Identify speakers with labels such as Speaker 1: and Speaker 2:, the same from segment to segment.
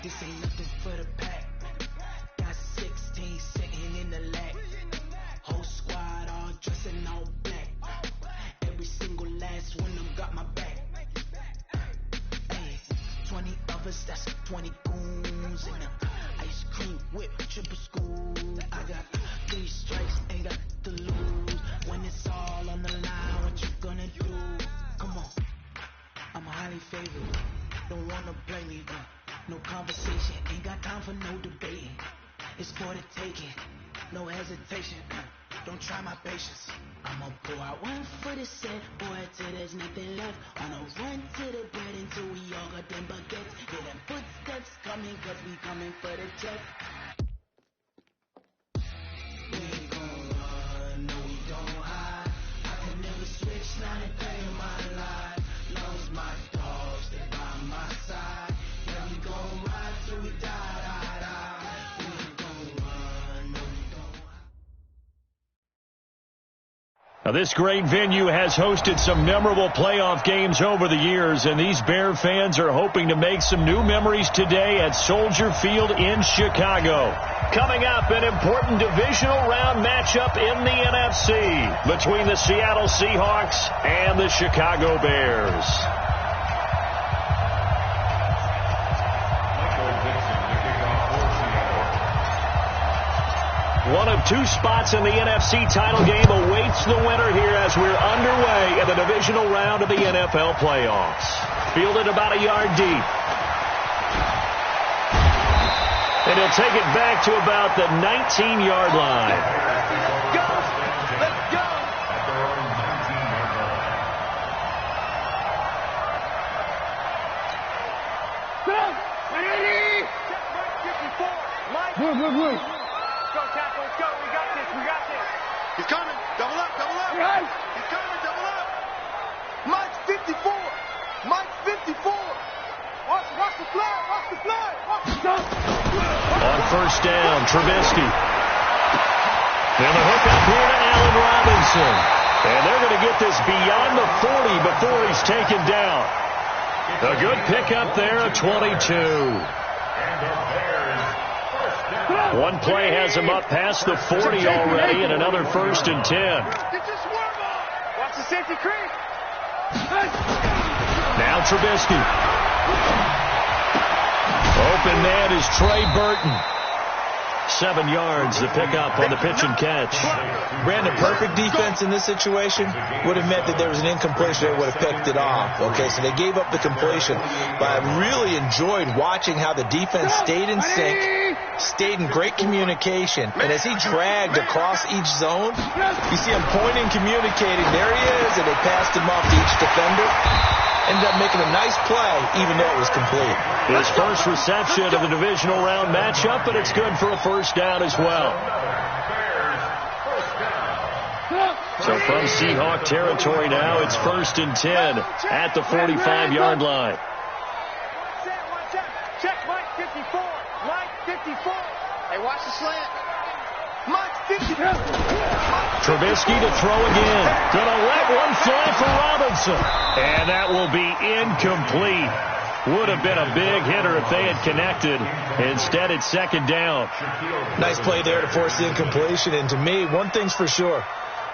Speaker 1: This ain't nothing for the pack. Got 16 sitting in the lap. Whole squad all dressing all black. Every single last one of them got my back. Hey, 20 of us, that's 20 goons in the ice cream whip, triple school. I got 3 strikes, ain't got to lose. When it's all on the line, what you gonna do? Come on, I'm highly favored. Don't wanna blame me, no conversation. Ain't got time for no debating. It's for the taking, no hesitation. Don't try my patience. I'ma pull out one for the set, boy, till there's nothing left. On a run to the bread until we all got them baguettes. Hear them footsteps coming, cause we coming for the check. We ain't gon' run, no we don't hide. I can never switch, not a day in my life. Love's my dogs, they by my side. Yeah, we gon' ride till we die, die, die. We ain't gon' run, no we don't hide.
Speaker 2: Now, this great venue has hosted some memorable playoff games over the years, and these Bear fans are hoping to make some new memories today at Soldier Field in Chicago. Coming up, an important divisional round matchup in the NFC between the Seattle Seahawks and the Chicago Bears. One of 2 spots in the NFC title game awaits the winner here as we're underway in the divisional round of the NFL playoffs. Fielded about a yard deep. And he'll take it back to about the 19-yard line.
Speaker 3: Go! Let's go!
Speaker 4: Good.
Speaker 3: Go, tackle, let's go. We got this.
Speaker 4: He's coming. Double up.
Speaker 3: Right.
Speaker 4: He's coming. Double up. Mike's 54. Watch the flag.
Speaker 2: On first down, Trubisky. And the hook up here to Allen Robinson. And they're going to get this beyond the 40 before he's taken down. A good pickup there, a 22. One play has him up past the 40 already, and another 1st and 10.
Speaker 3: Watch the safety creep.
Speaker 2: Now Trubisky. Open man is Trey Burton. 7 yards, the pickup on the pitch and catch.
Speaker 5: Brandon, perfect defense in this situation would have meant that there was an incompletion that would have picked it off. Okay, so they gave up the completion, but I really enjoyed watching how the defense stayed in sync, stayed in great communication, and as he dragged across each zone, you see him pointing, communicating. There he is, and they passed him off to each defender. Ended up making a nice play, even though it was complete.
Speaker 2: His first reception of the divisional round matchup, but it's good for a first down as well. So from Seahawk territory now, it's 1st and 10 at the 45-yard line.
Speaker 3: Check Mike 54. Hey, watch the slant.
Speaker 4: Mike 54.
Speaker 2: Trubisky to throw again. Gonna let one fly for Robinson. And that will be incomplete. Would have been a big hitter if they had connected. Instead, it's 2nd down.
Speaker 5: Nice play there to force the incompletion. And to me, one thing's for sure.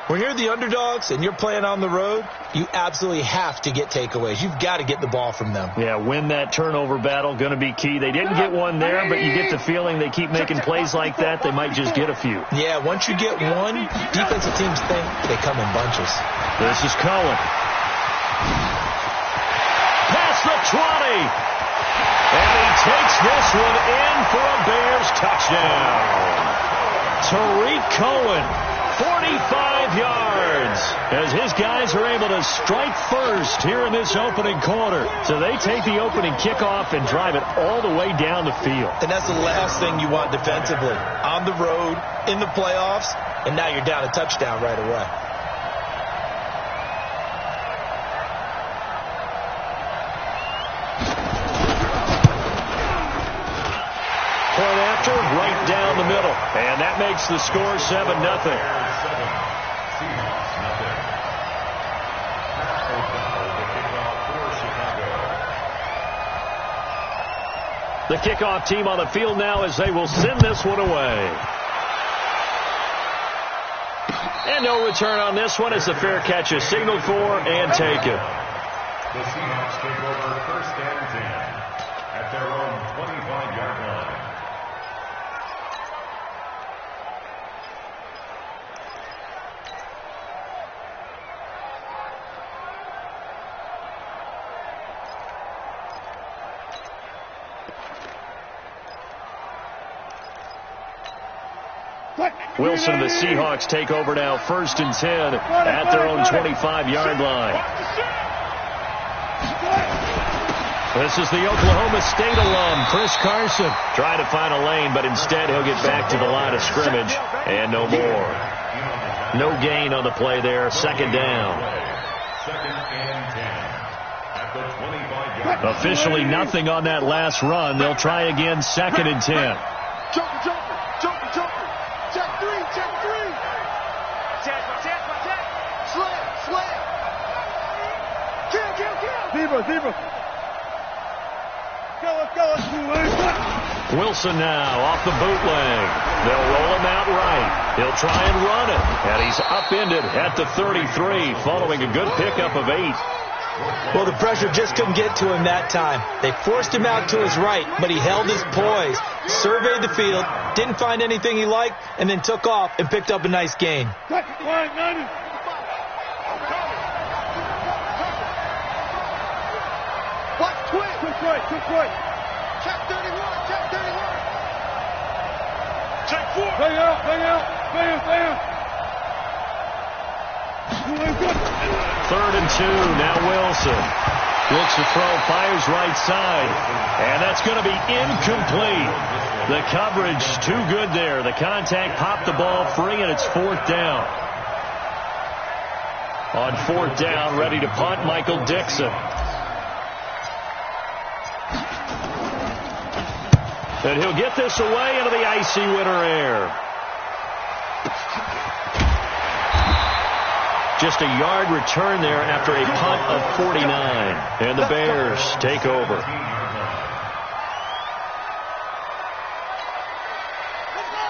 Speaker 5: When you're the underdogs and you're playing on the road, you absolutely have to get takeaways. You've got to get the ball from them.
Speaker 2: Yeah, win that turnover battle, going to be key. They didn't get one there, but you get the feeling they keep making plays like that, they might just get a few.
Speaker 5: Yeah, once you get one, defensive teams think they come in bunches.
Speaker 2: This is Cohen. Past the 20. And he takes this one in for a Bears touchdown. Tariq Cohen, 45 yards, as his guys are able to strike first here in this opening quarter. So they take the opening kickoff and drive it all the way down the field.
Speaker 5: And that's the last thing you want defensively. On the road, in the playoffs, and now you're down a touchdown right away.
Speaker 2: Point after, right down the middle. And that makes the score 7-0. The kickoff team on the field now as they will send this one away. And no return on this one as the fair catch is signaled for and taken.
Speaker 6: The Seahawks take over 1st and 10 at their own 25-yard line.
Speaker 2: Wilson and the Seahawks take over now 1st and 10 at their own 25-yard line. This is the Oklahoma State alum, Chris Carson. Trying to find a lane, but instead he'll get back to the line of scrimmage and no more. No gain on the play there, 2nd down.
Speaker 6: 2nd and 10 at the 25-yard line.
Speaker 2: Officially nothing on that last run. They'll try again 2nd and 10.
Speaker 4: Jumper. Check 3. Slam. Kill.
Speaker 3: Zebra.
Speaker 2: Wilson now off the bootleg. They'll roll him out right. He'll try and run it. And he's upended at the 33 following a good pickup of 8.
Speaker 5: Well, the pressure just couldn't get to him that time. They forced him out to his right, but he held his poise, surveyed the field, didn't find anything he liked, and then took off and picked up a nice gain.
Speaker 3: Quick.
Speaker 4: Check 31.
Speaker 3: Check 4. Bang out. Bam.
Speaker 2: 3rd and 2. Now Wilson looks to throw, fires right side, and that's going to be incomplete. The coverage too good there. The contact popped the ball free, and it's 4th down. On 4th down, ready to punt, Michael Dixon. And he'll get this away into the icy winter air. Just a yard return there after a punt of 49. And the Bears take over.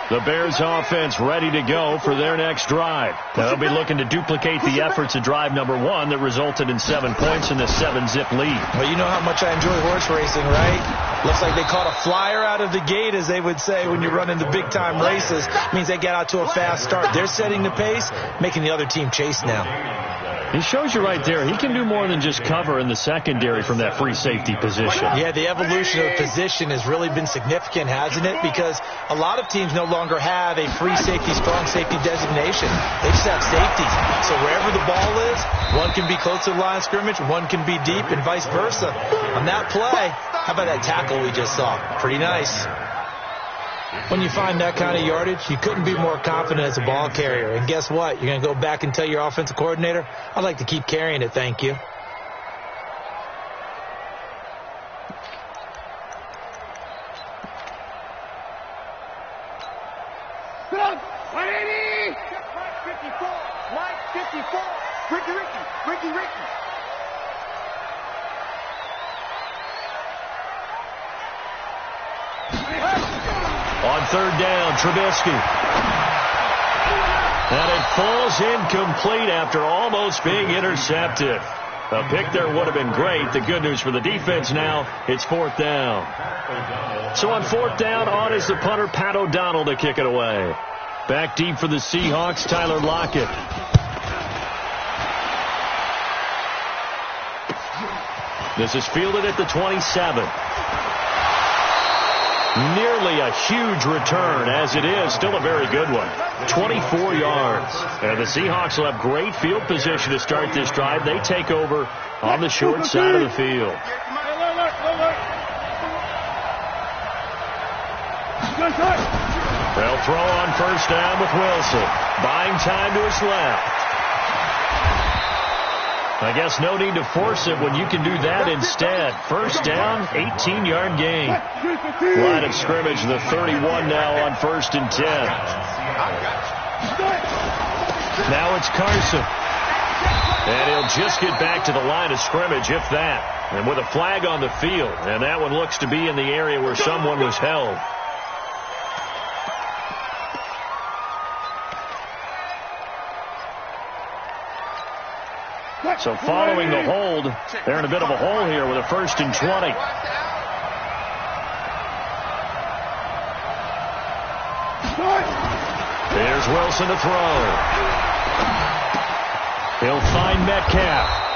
Speaker 2: The Bears offense ready to go for their next drive. They'll be looking to duplicate the efforts of drive number 1 that resulted in 7 points in the 7-zip lead.
Speaker 5: Well, you know how much I enjoy horse racing, right? Looks like they caught a flyer out of the gate, as they would say when you're running the big-time races. Means they get out to a fast start. They're setting the pace, making the other team chase now.
Speaker 2: He shows you right there, he can do more than just cover in the secondary from that free safety position.
Speaker 5: Yeah, the evolution of position has really been significant, hasn't it? Because a lot of teams no longer have a free safety, strong safety designation. They just have safeties. So wherever the ball is, one can be close to the line of scrimmage, one can be deep, and vice versa. On that play, how about that tackle we just saw? Pretty nice. When you find that kind of yardage, you couldn't be more confident as a ball carrier. And guess what? You're going to go back and tell your offensive coordinator, I'd like to keep carrying it, thank you.
Speaker 2: On 3rd down, Trubisky. And it falls incomplete after almost being intercepted. A pick there would have been great. The good news for the defense now, it's 4th down. So on 4th down, on is the punter, Pat O'Donnell, to kick it away. Back deep for the Seahawks, Tyler Lockett. This is fielded at the 27. Nearly a huge return, as it is still a very good one. 24 yards. And the Seahawks will have great field position to start this drive. They take over on the short side of the field. They'll throw on 1st down with Wilson. Buying time to his left. I guess no need to force it when you can do that instead. 1st down, 18-yard gain. Line of scrimmage, the 31 now on 1st and 10. Now it's Carson. And he'll just get back to the line of scrimmage, if that. And with a flag on the field. And that one looks to be in the area where someone was held. So following the hold, they're in a bit of a hole here with a 1st and 20. There's Wilson to throw. He'll find Metcalf.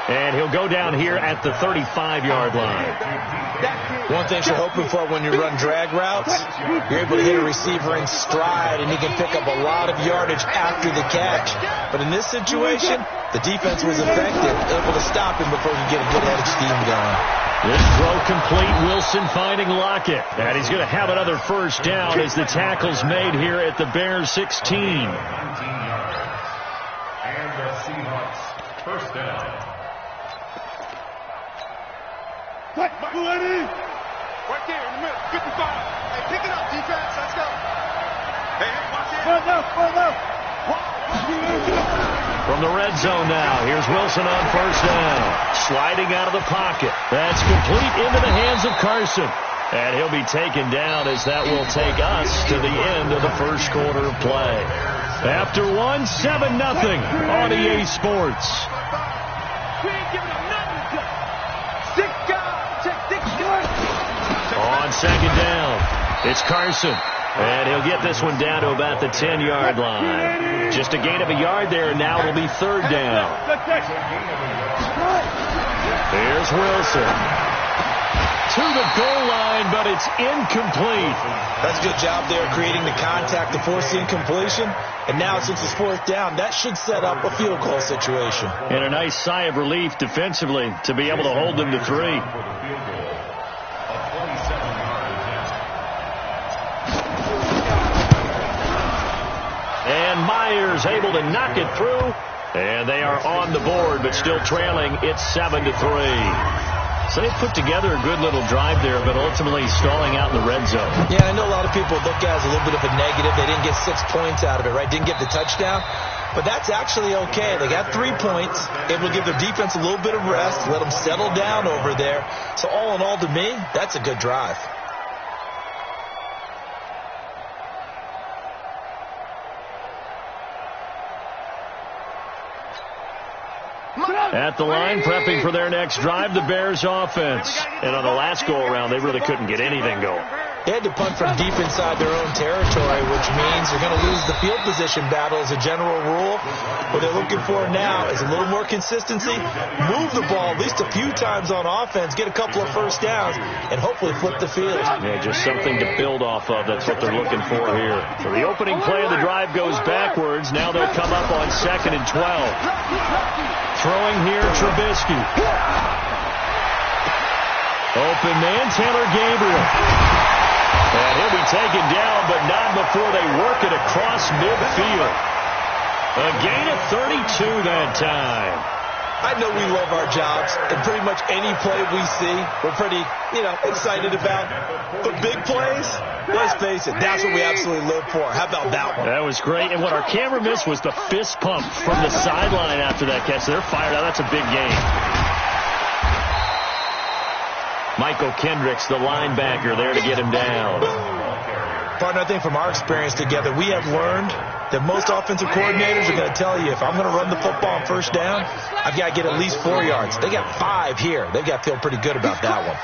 Speaker 2: And he'll go down here at the 35-yard line.
Speaker 5: One thing you're hoping for when you run drag routes, you're able to hit a receiver in stride, and he can pick up a lot of yardage after the catch. But in this situation, the defense was effective, able to stop him before he could get a good head of steam going.
Speaker 2: This throw complete. Wilson finding Lockett. And he's going to have another 1st down as the tackle's made here at the Bears 16.
Speaker 6: 19 yards. And the Seahawks 1st down.
Speaker 4: Right there in the middle, 55. Hey, pick it up, defense. Let's go. Hey, watch it.
Speaker 2: From the red zone now, here's Wilson on 1st down. Sliding out of the pocket. That's complete into the hands of Carson. And he'll be taken down as that will take us to the end of the 1st quarter of play. After 7-0 on EA Sports.
Speaker 3: We ain't giving up nothing.
Speaker 2: On 2nd down, it's Carson. And he'll get this one down to about the 10-yard line. Just a gain of a yard there, and now it'll be 3rd down. There's Wilson. To the goal line, but it's incomplete.
Speaker 5: That's a good job there creating the contact to force the incompletion. And now since it's 4th down, that should set up a field goal situation.
Speaker 2: And a nice sigh of relief defensively to be able to hold them to 3. And Myers able to knock it through. And they are on the board, but still trailing. It's 7-3. So they put together a good little drive there, but ultimately stalling out in the red zone.
Speaker 5: Yeah, I know a lot of people look at it as a little bit of a negative. They didn't get 6 points out of it, right? Didn't get the touchdown. But that's actually okay. They got 3 points, able to give their defense a little bit of rest, let them settle down over there. So all in all, to me, that's a good drive.
Speaker 2: At the line, prepping for their next drive, the Bears offense. And on the last go-around, they really couldn't get anything going.
Speaker 5: They had to punt from deep inside their own territory, which means they're going to lose the field position battle as a general rule. What they're looking for now is a little more consistency, move the ball at least a few times on offense, get a couple of 1st downs, and hopefully flip the field.
Speaker 2: Yeah, just something to build off of. That's what they're looking for here. So the opening play of the drive goes backwards. Now they'll come up on 2nd and 12. Throwing here, Trubisky. Open man, Taylor Gabriel. And he'll be taken down, but not before they work it across midfield. A gain of 32 that time.
Speaker 5: I know we love our jobs, and pretty much any play we see, we're pretty, excited about. But big plays, let's face it, that's what we absolutely live for. How about that one?
Speaker 2: That was great, and what our camera missed was the fist pump from the sideline after that catch. They're fired out. That's a big game. Michael Kendricks, the linebacker, there to get him down.
Speaker 5: Partner, I think from our experience together, we have learned that most offensive coordinators are going to tell you, if I'm going to run the football on 1st down, I've got to get at least 4 yards. They got 5 here. They've got to feel pretty good about that one.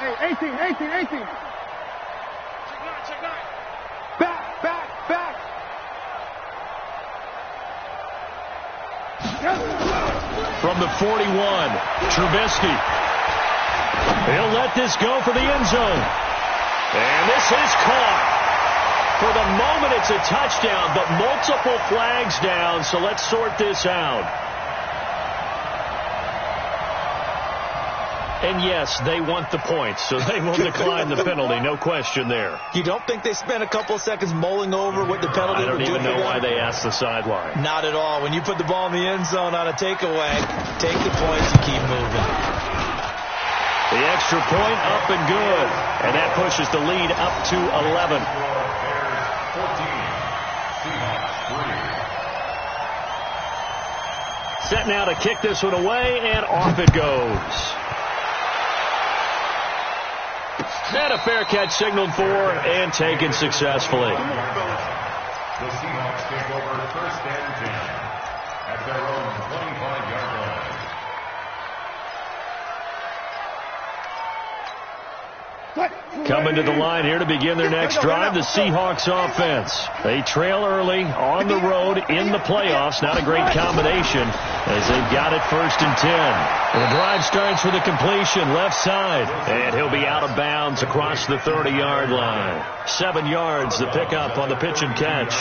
Speaker 3: Hey, 18. Back.
Speaker 2: From the 41, Trubisky. He'll let this go for the end zone. And this is caught. For the moment, it's a touchdown, but multiple flags down, so let's sort this out. And yes, they want the points, so they will decline the penalty, no question there.
Speaker 5: You don't think they spent a couple of seconds mulling over what the penalty
Speaker 2: would do? I don't even know why they asked the sideline.
Speaker 5: Not at all. When you put the ball in the end zone on a takeaway, take the points and keep moving.
Speaker 2: The extra point up and good. And that pushes the lead up to 11. Set now to kick this one away, and off it goes. And a fair catch signaled for and taken successfully.
Speaker 6: The Seahawks take over 1st and 10 at their own 25-yard line.
Speaker 2: Coming to the line here to begin their next drive, the Seahawks offense. They trail early on the road in the playoffs. Not a great combination as they've got it 1st and 10. And the drive starts with a completion left side. And he'll be out of bounds across the 30-yard line. 7 yards the pickup on the pitch and catch.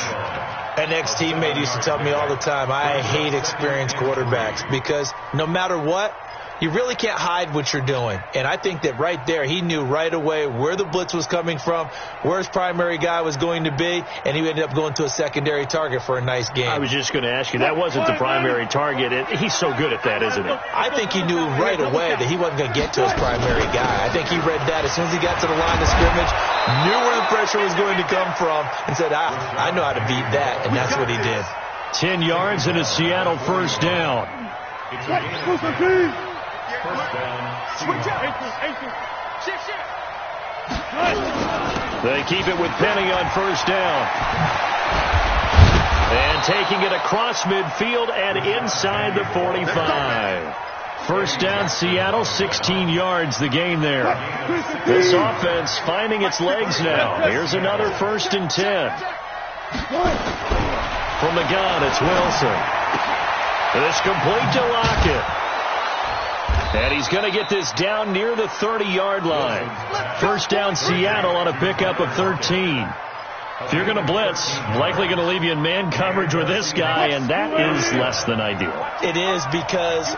Speaker 5: An ex-teammate used to tell me all the time, I hate experienced quarterbacks because no matter what, you really can't hide what you're doing. And I think that right there, he knew right away where the blitz was coming from, where his primary guy was going to be, and he ended up going to a secondary target for a nice game.
Speaker 2: I was just going to ask you, that wasn't the primary target. He's so good at that, isn't he?
Speaker 5: I think he knew right away that he wasn't going to get to his primary guy. I think he read that as soon as he got to the line of scrimmage, knew where the pressure was going to come from, and said, I know how to beat that, and that's what he did.
Speaker 2: 10 yards and a Seattle 1st down. They keep it with Penny on 1st down. And taking it across midfield and inside the 45. 1st down, Seattle, 16 yards the gain there. This offense finding its legs now. Here's another 1st and 10. From the gun, it's Wilson. It's complete to Lockett. And he's going to get this down near the 30-yard line. 1st down, Seattle on a pickup of 13. If you're going to blitz, likely going to leave you in man coverage with this guy, and that is less than ideal.
Speaker 5: It is because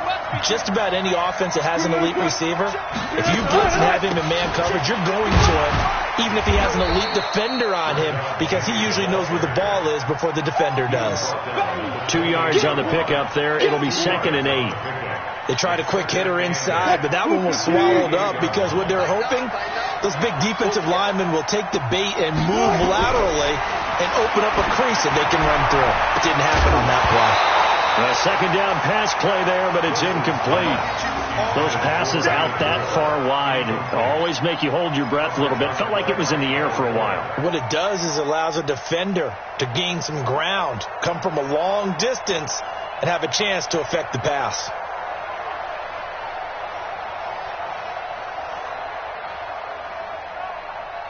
Speaker 5: just about any offense that has an elite receiver, if you blitz and have him in man coverage, you're going to him, even if he has an elite defender on him, because he usually knows where the ball is before the defender does.
Speaker 2: 2 yards on the pickup there. It'll be 2nd and 8.
Speaker 5: They tried a quick hitter inside, but that one was swallowed up because what they're hoping, those big defensive linemen will take the bait and move laterally and open up a crease that they can run through. It didn't happen on that play.
Speaker 2: A 2nd down pass play there, but it's incomplete. Those passes out that far wide always make you hold your breath a little bit. Felt like it was in the air for a while.
Speaker 5: What it does is it allows a defender to gain some ground, come from a long distance, and have a chance to affect the pass.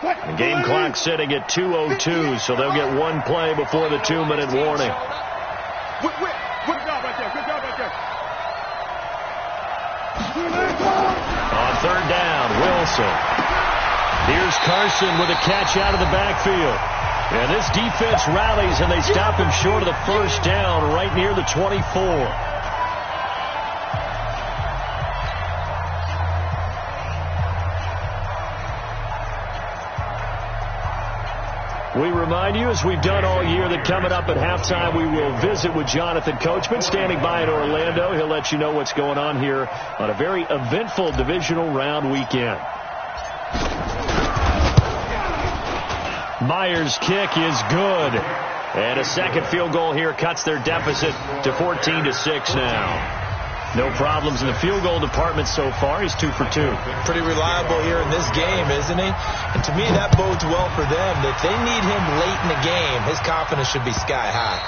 Speaker 2: The game clock sitting at 2:02, so they'll get one play before the 2-minute warning.
Speaker 4: Good job right there. Good job right there.
Speaker 2: On 3rd down, Wilson. Here's Carson with a catch out of the backfield. And this defense rallies, and they stop him short of the 1st down right near the 24. We remind you, as we've done all year, that coming up at halftime, we will visit with Jonathan Coachman, standing by in Orlando. He'll let you know what's going on here on a very eventful divisional round weekend. Myers' kick is good. And a second field goal here cuts their deficit to 14-6 now. No problems in the field goal department so far. He's 2 for 2.
Speaker 5: Pretty reliable here in this game, isn't he? And to me, that bodes well for them. If they need him late in the game, his confidence should be sky high.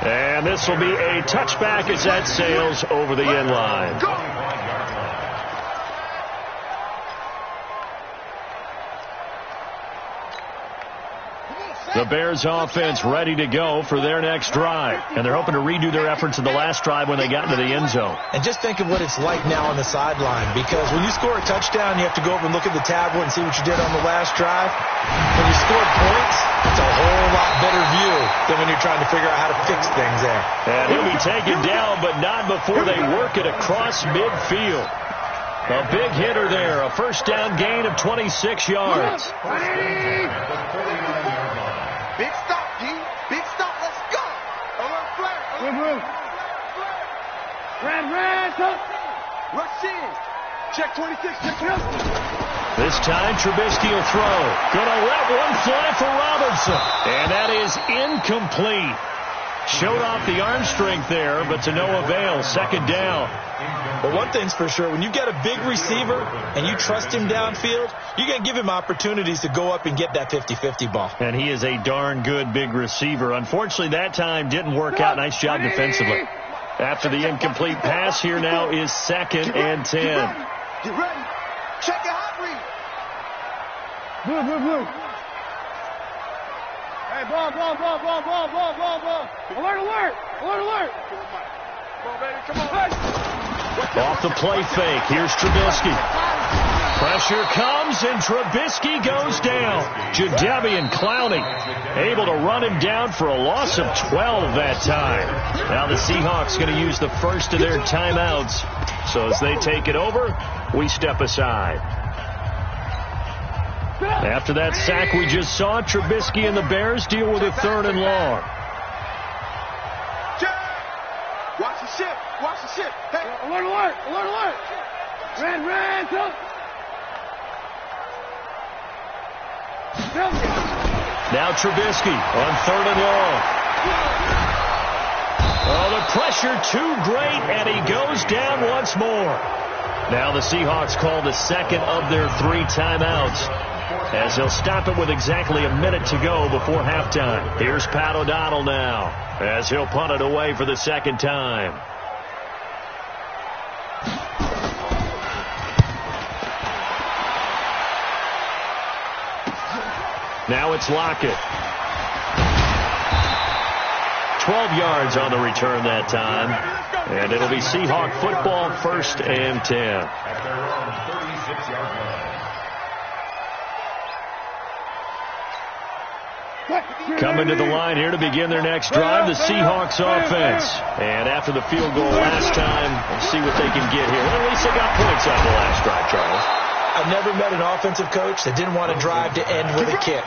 Speaker 2: And this will be a touchback as that sails over the end line. The Bears offense ready to go for their next drive. And they're hoping to redo their efforts in the last drive when they got into the end zone.
Speaker 5: And just think of what it's like now on the sideline, because when you score a touchdown, you have to go over and look at the tablet and see what you did on the last drive. When you scored points, it's a whole lot better view than when you're trying to figure out how to fix things there.
Speaker 2: And he'll be taken down, but not before they work it across midfield. A big hitter there, a 1st down gain of 26 yards.
Speaker 4: Big stop, D. Big stop. Let's go. Alert flag. Red, go. Rush in. Check 26. Check 26.
Speaker 2: This time, Trubisky will throw. Gonna let one fly for Robinson. And that is incomplete. Showed off the arm strength there, but to no avail. Second down.
Speaker 5: But one thing's for sure, when you've got a big receiver and you trust him downfield, you're going to give him opportunities to go up and get that 50-50 ball.
Speaker 2: And he is a darn good big receiver. Unfortunately, that time didn't work out. Nice job defensively. After the incomplete pass, here now is 2nd and 10.
Speaker 4: Get ready. Check your hot read.
Speaker 3: Blue. Hey, ball. Alert. Come on, baby. Come on.
Speaker 2: Off the play fake. Here's Trubisky. Pressure comes, and Trubisky goes down. Jadeveon Clowney able to run him down for a loss of 12 that time. Now the Seahawks going to use the first of their timeouts. So as they take it over, we step aside. After that sack we just saw, Trubisky and the Bears deal with a 3rd and long.
Speaker 4: Watch the ship. Hey.
Speaker 3: Alert. Ran.
Speaker 2: Now Trubisky on 3rd and long. Oh, the pressure too great, and he goes down once more. Now the Seahawks call the 2nd of their 3 timeouts, as they'll stop it with exactly a minute to go before halftime. Here's Pat O'Donnell now, as he'll punt it away for the 2nd time. Now it's Lockett. 12 yards on the return that time. And it'll be Seahawk football, 1st and 10.
Speaker 6: At their own 36-yard line.
Speaker 2: Coming to the line here to begin their next drive, the Seahawks offense. And after the field goal last time, we'll see what they can get here. Well, at least they got points on the last drive, Charles.
Speaker 5: I've never met an offensive coach that didn't want to drive to end with a kick.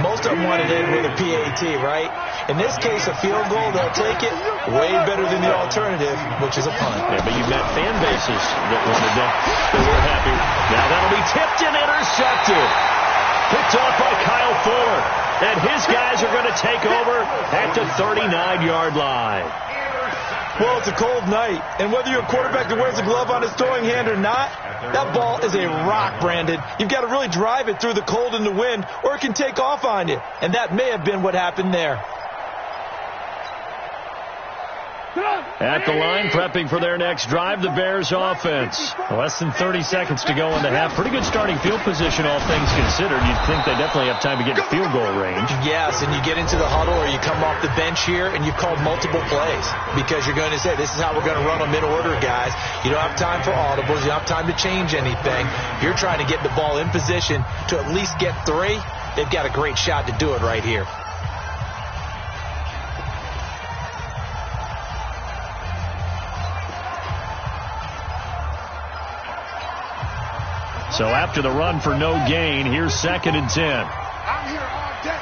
Speaker 5: Most of them want to end with a PAT, right? In this case, a field goal, they'll take it way better than the alternative, which is a punt.
Speaker 2: Yeah, but you've met fan bases that wanted that were happy. Now that'll be tipped and intercepted. Picked off by Kyle Fuller. And his guys are going to take over at the 39-yard line.
Speaker 5: Well, it's a cold night, and whether you're a quarterback that wears a glove on his throwing hand or not, that ball is a rock, Brandon. You've got to really drive it through the cold and the wind, or it can take off on you. And that may have been what happened there.
Speaker 2: At the line, prepping for their next drive, the Bears offense. Less than 30 seconds to go in the half. Pretty good starting field position, all things considered. You'd think they definitely have time to get to field goal range.
Speaker 5: Yes, and you get into the huddle or you come off the bench here and you've called multiple plays because you're going to say, this is how we're going to run them in order, guys. You don't have time for audibles. You don't have time to change anything. If you're trying to get the ball in position to at least get 3, they've got a great shot to do it right here.
Speaker 2: So after the run for no gain, here's 2nd and 10.
Speaker 4: I'm here all day.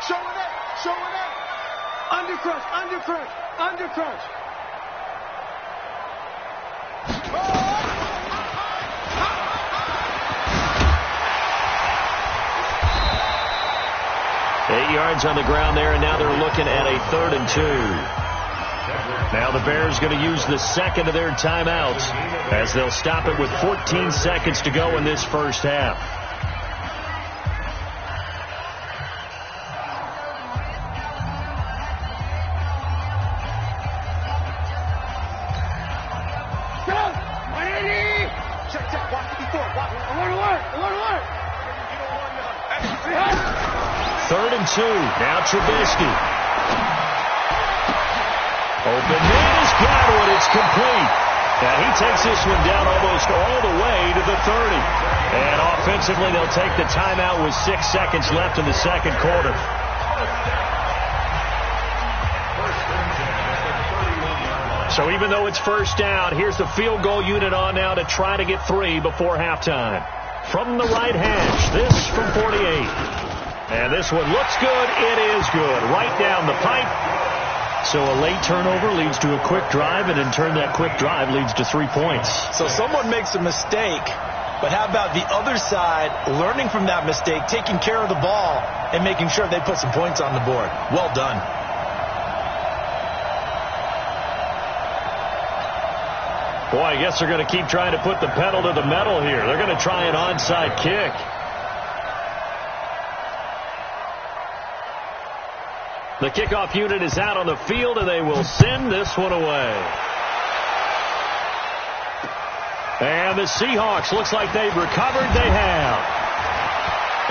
Speaker 4: Showing up. Undercrush.
Speaker 2: Eight yards on the ground there, and now they're looking at a 3rd and 2. Now the Bears going to use the 2nd of their timeouts as they'll stop it with 14 seconds to go in this first half. Third and 2. Now Trubisky. Open man is Godwin. It's complete. Now he takes this one down almost all the way to the 30. And offensively, they'll take the timeout with 6 seconds left in the second quarter. So even though it's first down, here's the field goal unit on now to try to get 3 before halftime. From the right hash, this from 48. And this one looks good. It is good. Right down the pipe. So a late turnover leads to a quick drive, and in turn that quick drive leads to 3 points.
Speaker 5: So someone makes a mistake, but how about the other side learning from that mistake, taking care of the ball, and making sure they put some points on the board? Well done.
Speaker 2: Boy, I guess they're going to keep trying to put the pedal to the metal here. They're going to try an onside kick. The kickoff unit is out on the field, and they will send this one away. And the Seahawks, looks like they've recovered. They have.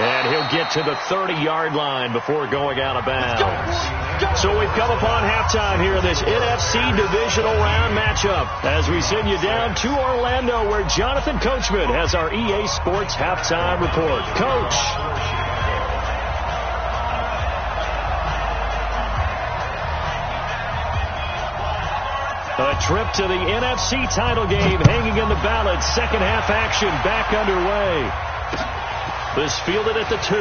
Speaker 2: And he'll get to the 30-yard line before going out of bounds. So we've come upon halftime here in this NFC Divisional Round matchup as we send you down to Orlando, where Jonathan Coachman has our EA Sports Halftime Report. Coach. A trip to the NFC title game hanging in the balance. Second half action back underway. This fielded at the 2.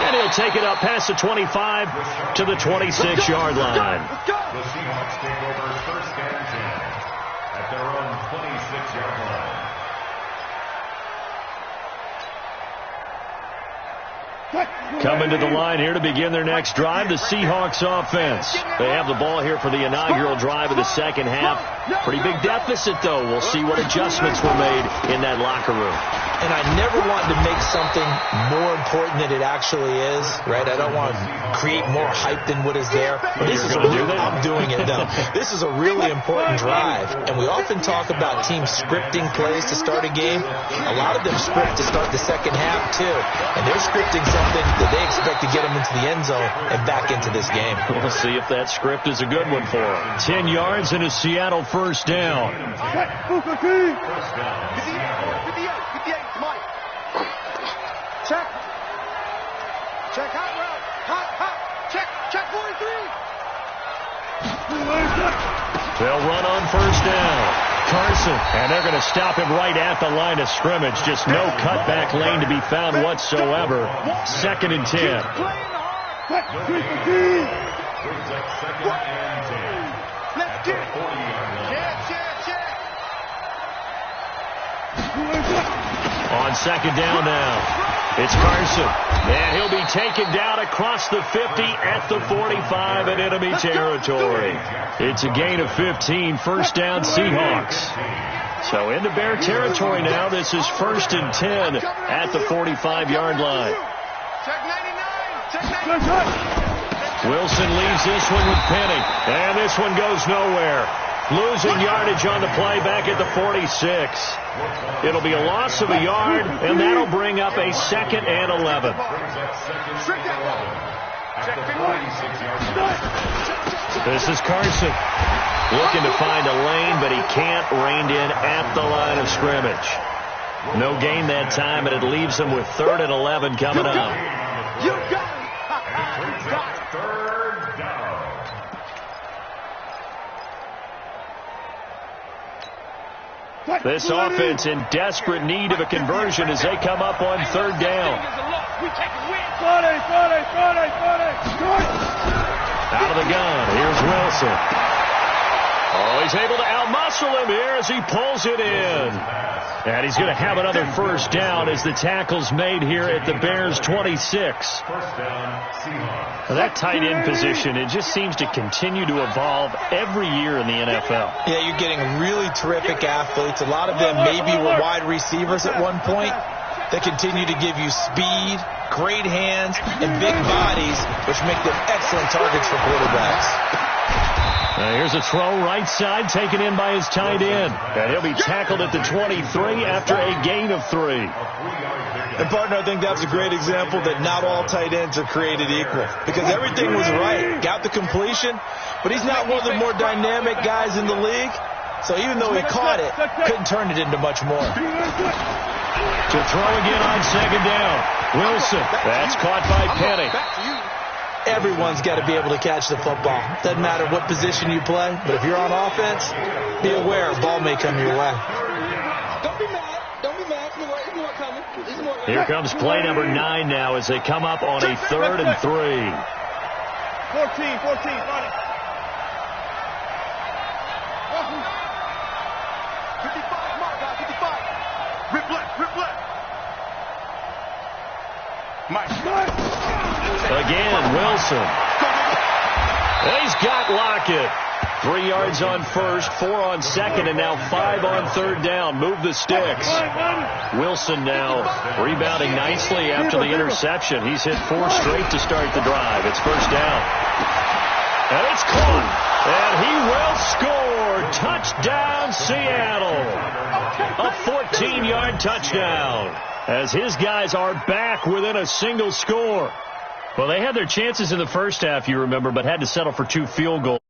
Speaker 2: And he'll take it up past the 25 to the 26-yard line.
Speaker 6: The Seahawks take over first and 10 at their own 26-yard line.
Speaker 2: Coming to the line here to begin their next drive, the Seahawks offense. They have the ball here for the inaugural drive of the second half. Pretty big deficit, though. We'll see what adjustments were made in that locker room.
Speaker 5: And I never want to make something more important than it actually is, right? I don't want to create more hype than what is there. This is I'm doing it, though. This is a really important drive. And we often talk about teams scripting plays to start a game. A lot of them script to start the second half, too. And they're scripting something that they expect to get them into the end zone and back into this game.
Speaker 2: We'll see if that script is a good one for them. 10 yards and a Seattle first down.
Speaker 6: First down, Seattle.
Speaker 3: Check. Check hot route. Hot. Check 43.
Speaker 2: They'll run on first down. Carson, and they're going to stop him right at the line of scrimmage. Just no cutback lane to be found whatsoever. Second and 10.
Speaker 6: Brings up second and 10 at the 40-yard line.
Speaker 2: On second down now. It's Carson, and he'll be taken down across the 50 at the 45 in enemy territory. It's a gain of 15, first down Seahawks. So into Bear territory now. This is first and 10 at the 45-yard line. Wilson leaves this one with Penny, and this one goes nowhere. Losing yardage on the play back at the 46. It'll be a loss of a yard, and that'll bring up a second and 11. This is Carson looking to find a lane, but he can't. Reined in at the line of scrimmage. No gain that time, and it leaves him with 3rd and 11 coming up.
Speaker 3: You got it.
Speaker 6: Third down.
Speaker 2: This offense in desperate need of a conversion as they come up on 3rd down. Out of the gun, here's Wilson. Oh, he's able to outmuscle him here as he pulls it in. And he's going to have another first down as the tackle's made here at the Bears' 26.
Speaker 6: First down, Seahawks.
Speaker 2: Now that tight end position, it just seems to continue to evolve every year in the NFL.
Speaker 5: Yeah, you're getting really terrific athletes. A lot of them maybe were wide receivers at one point. They continue to give you speed, great hands, and big bodies, which make them excellent targets for quarterbacks.
Speaker 2: Now here's a throw right side taken in by his tight end. And he'll be tackled at the 23 after a gain of 3.
Speaker 5: And, partner, I think that's a great example that not all tight ends are created equal. Because everything was right. Got the completion, but he's not one of the more dynamic guys in the league. So even though he caught it, couldn't turn it into much more.
Speaker 2: To throw again on second down. Wilson. That's caught by Penny.
Speaker 5: Everyone's got to be able to catch the football. Doesn't matter what position you play, but if you're on offense, be aware a ball may come your way.
Speaker 3: Don't be mad. Don't be mad. There's more coming.
Speaker 2: Here comes play number 9 now as they come up on a 3rd and 3.
Speaker 4: 14, run it. 55, come on, guys, 55. Rip left. Mike.
Speaker 2: Again, Wilson. He's got Lockett. 3 yards on first, 4 on second, and now 5 on third down. Move the sticks. Wilson now rebounding nicely after the interception. He's hit 4 straight to start the drive. It's first down. And it's caught. And he will score. Touchdown, Seattle. A 14-yard touchdown. As his guys are back within a single score. Well, they had their chances in the first half, you remember, but had to settle for 2 field goals.